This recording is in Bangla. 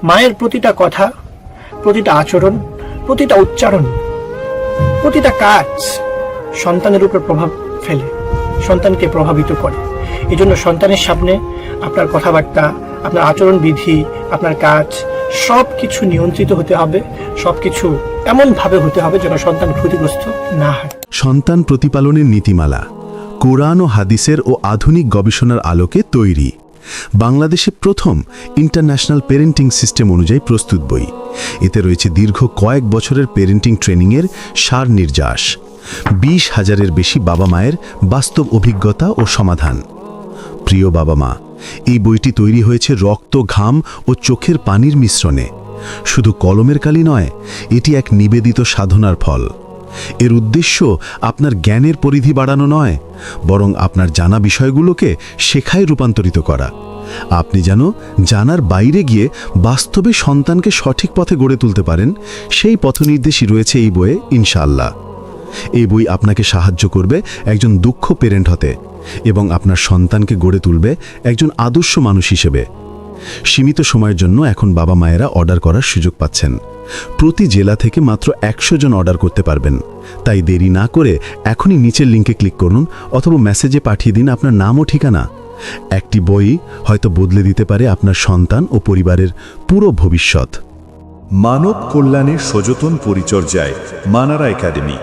মায়ের প্রতিটা কথা, প্রতিটা আচরণ, প্রতিটা উচ্চারণ, প্রতিটা কাজ সন্তানের উপর প্রভাব ফেলে, সন্তানকে প্রভাবিত করে। এই জন্য সন্তানের সামনে আপনার কথাবার্তা, আপনার আচরণবিধি, আপনার কাজ সব কিছু নিয়ন্ত্রিত হতে হবে, সব কিছু এমনভাবে হতে হবে যেন সন্তান ক্ষতিগ্রস্ত না হয়। সন্তান প্রতিপালনের নীতিমালা কোরআন ও হাদিসের ও আধুনিক গবেষণার আলোকে তৈরি। বাংলাদেশে প্রথম ইন্টারন্যাশনাল পেরেন্টিং সিস্টেম অনুযায়ী প্রস্তুত বই। এতে রয়েছে দীর্ঘ কয়েক বছরের পেরেন্টিং ট্রেনিংয়ের সার নির্যাস, 20,000-এর বেশি বাবা মায়ের বাস্তব অভিজ্ঞতা ও সমাধান। প্রিয় বাবা মা, এই বইটি তৈরি হয়েছে রক্ত, ঘাম ও চোখের পানির মিশ্রণে। শুধু কলমের কালি নয়, এটি এক নিবেদিত সাধনার ফল। এর উদ্দেশ্য আপনার জ্ঞানের পরিধি বাড়ানো নয়, বরং আপনার জানা বিষয়গুলোকে শেখায় রূপান্তরিত করা। আপনি যেন জানার বাইরে গিয়ে বাস্তবে সন্তানকে সঠিক পথে গড়ে তুলতে পারেন, সেই পথনির্দেশই রয়েছে এই বইয়ে ইনশাআল্লাহ। এই বই আপনাকে সাহায্য করবে একজন দক্ষ পেরেন্ট হতে এবং আপনার সন্তানকে গড়ে তুলবে একজন আদর্শ মানুষ হিসেবে। সীমিত সময়ের জন্য এখন বাবা মায়েরা অর্ডার করার সুযোগ পাচ্ছেন। প্রতি জেলা থেকে মাত্র 100 জন অর্ডার করতে পারবেন। তাই দেরি না করে এখনই নিচের লিঙ্কে ক্লিক করুন অথবা মেসেজে পাঠিয়ে দিন আপনার নাম ও ঠিকানা। একটি বই হয়তো বদলে দিতে পারে আপনার সন্তান ও পরিবারের পুরো ভবিষ্যৎ। মানব কল্যাণের সযতন পরিচর্যায় মানারা একাডেমি।